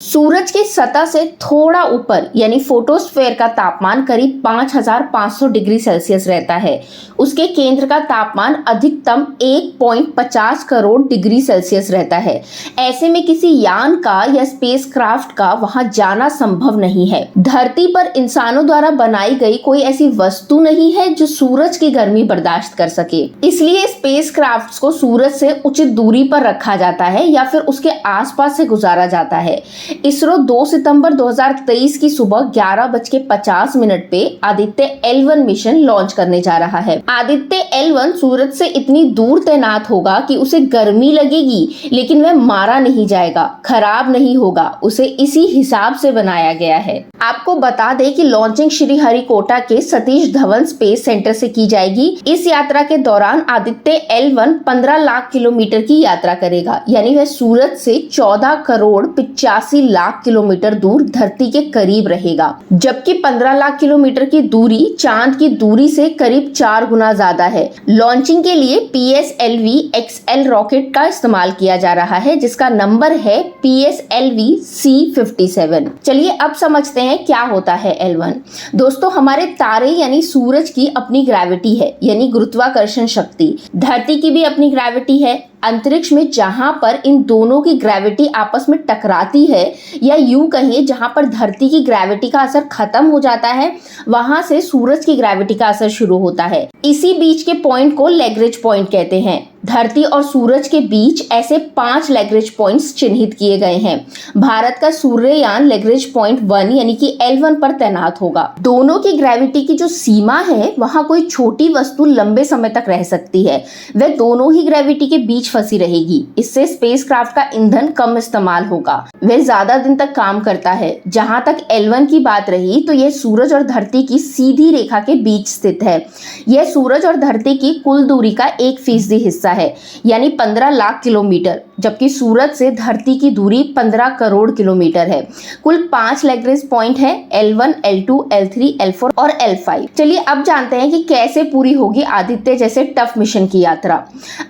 सूरज की सतह से थोड़ा ऊपर यानी फोटोस्फेयर का तापमान करीब 5500 डिग्री सेल्सियस रहता है। उसके केंद्र का तापमान अधिकतम 1.50 करोड़ डिग्री सेल्सियस रहता है। ऐसे में किसी यान का या स्पेसक्राफ्ट का वहां जाना संभव नहीं है। धरती पर इंसानों द्वारा बनाई गई कोई ऐसी वस्तु नहीं है जो सूरज की गर्मी बर्दाश्त कर सके। इसलिए स्पेसक्राफ्ट्स को सूरज से उचित दूरी पर रखा जाता है या फिर उसके आसपास से गुजारा जाता है। इसरो 2 सितंबर 2023 की सुबह 11:50 पे आदित्य L1 मिशन लॉन्च करने जा रहा है। आदित्य L1 सूरज से इतनी दूर तैनात होगा कि उसे गर्मी लगेगी, लेकिन वह मारा नहीं जाएगा, खराब नहीं होगा। उसे इसी हिसाब से बनाया गया है। आपको बता दें कि लॉन्चिंग श्रीहरिकोटा के सतीश धवन स्पेस सेंटर से की जाएगी। इस यात्रा के दौरान आदित्य L1 15 लाख किलोमीटर की यात्रा करेगा, यानी वह सूरज से 14 करोड़ 85 लाख किलोमीटर दूर धरती के करीब रहेगा, जबकि 15 लाख किलोमीटर की दूरी चांद की दूरी से करीब 4 गुना ज्यादा है। लॉन्चिंग के लिए PSLV XL रॉकेट का इस्तेमाल किया जा रहा है, जिसका नंबर है PSLV C57। चलिए अब समझते हैं क्या होता है L1। दोस्तों, हमारे तारे यानी सूरज की अपनी ग्रेविटी है, यानी गुरुत्वाकर्षण शक्ति। धरती की भी अपनी ग्रेविटी है। अंतरिक्ष में जहां पर इन दोनों की ग्रेविटी आपस में टकराती है, या यूं कहिए जहां पर धरती की ग्रेविटी का असर खत्म हो जाता है, वहां से सूरज की ग्रेविटी का असर शुरू होता है। इसी बीच के पॉइंट को लैग्रेंज पॉइंट कहते हैं। धरती और सूरज के बीच ऐसे 5 लैग्रेंज पॉइंट्स चिन्हित किए गए हैं। भारत का सूर्ययान लैग्रेंज पॉइंट 1 यानी कि L1 पर तैनात होगा। दोनों की ग्रेविटी की जो सीमा है, वहां कोई छोटी वस्तु लंबे समय तक रह सकती है। वह दोनों ही ग्रेविटी के बीच फंसी रहेगी। इससे स्पेसक्राफ्ट का ईंधन कम इस्तेमाल होगा। वह ज्यादा दिन तक काम करता है। जहां तक L1 की बात रही, तो यह सूरज और धरती की सीधी रेखा के बीच स्थित है। यह सूरज और धरती की कुल दूरी का 1% हिस्सा है, यानी 15 लाख किलोमीटर, जबकि सूरज से धरती की दूरी 15 करोड़ किलोमीटर है। कुल 5 लैग्रेंज पॉइंट है, L1, L2, L3, L4 और L5। चलिए अब जानते हैं कि कैसे पूरी होगी आदित्य जैसे टफ मिशन की यात्रा।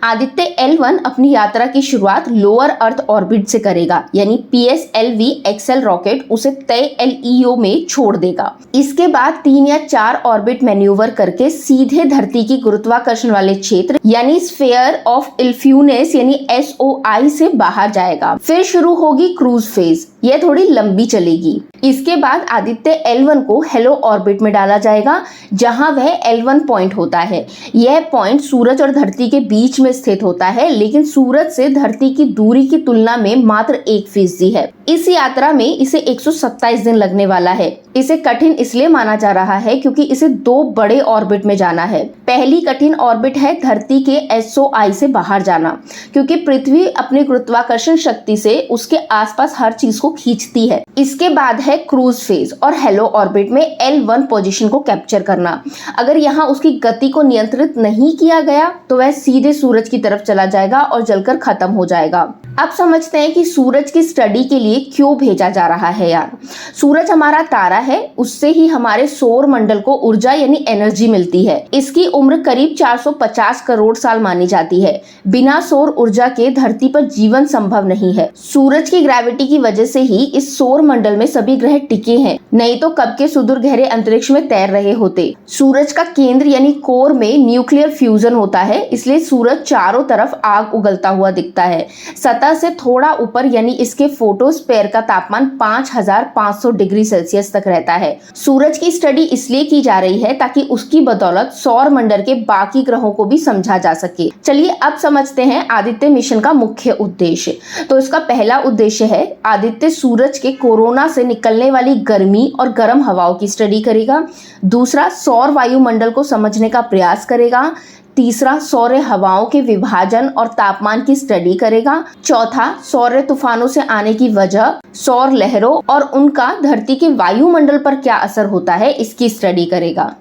आदित्य L1 अपनी यात्रा की शुरुआत लोअर अर्थ ऑर्बिट से करेगा, यानी PSLV XL रॉकेट उसे तय LEO में छोड़ देगा। इसके बाद 3 या 4 ऑर्बिट मैन्यूवर करके सीधे धरती की गुरुत्वाकर्षण वाले क्षेत्र यानी स्फीयर ऑफ इन्फ्लुएंस यानी SOI से बाहर जाएगा। फिर शुरू होगी क्रूज फेज। यह थोड़ी लंबी चलेगी। इसके बाद आदित्य L1 को हेलो ऑर्बिट में डाला जाएगा, जहां वह L1 पॉइंट होता है। यह पॉइंट सूरज और धरती के बीच में स्थित होता है, लेकिन सूरज से धरती की दूरी की तुलना में मात्र 1% है। इस यात्रा में इसे 127 दिन लगने वाला है। इसे कठिन इसलिए माना जा रहा है क्योंकि इसे 2 बड़े ऑर्बिट में जाना है। पहली कठिन ऑर्बिट है धरती के SOI से बाहर जाना, क्योंकि पृथ्वी अपनी गुरुत्वाकर्षण शक्ति से उसके आसपास हर चीज को खींचती है। इसके बाद है क्रूज फेज और हेलो ऑर्बिट में L1 पोजीशन को कैप्चर करना। अगर यहाँ उसकी गति को नियंत्रित नहीं किया गया तो वह सीधे सूरज की तरफ चला जाएगा और जलकर खत्म हो जाएगा। अब समझते हैं कि सूरज की स्टडी के लिए क्यों भेजा जा रहा है यार। सूरज हमारा तारा है, उससे ही हमारे सौर मंडल को ऊर्जा यानी एनर्जी मिलती है। इसकी उम्र करीब 450 करोड़ साल मानी जाती है। बिना सौर ऊर्जा के धरती पर जीवन संभव नहीं है। सूरज की ग्रेविटी की वजह से ही इस सौर मंडल में सभी ग्रह टिके हैं, नहीं तो कब के सुदूर गहरे अंतरिक्ष में तैर रहे होते। सूरज का केंद्र यानी कोर में न्यूक्लियर फ्यूजन होता है, इसलिए सूरज चारों तरफ आग उगलता हुआ दिखता है। सतह से थोड़ा ऊपर यानी इसके फोटोस्फेयर का तापमान 5500 डिग्री सेल्सियस तक रहता है। सूरज की स्टडी इसलिए की जा रही है ताकि उसकी बदौलत सौर मंडल के बाकी ग्रहों को भी समझा जा सके। चलिए अब समझते हैं आदित्य मिशन का मुख्य उद्देश्य। तो इसका पहला उद्देश्य है आदित्य सूरज के कोरोना से निकलने वाली गर्मी और गर्म हवाओं की स्टडी करेगा। दूसरा, सौर वायुमंडल को समझने का प्रयास करेगा। तीसरा, सौर हवाओं के विभाजन और तापमान की स्टडी करेगा। चौथा, सौर तूफानों से आने की वजह, सौर लहरों और उनका धरती के वायुमंडल पर क्या असर होता है, इसकी स्टडी करेगा।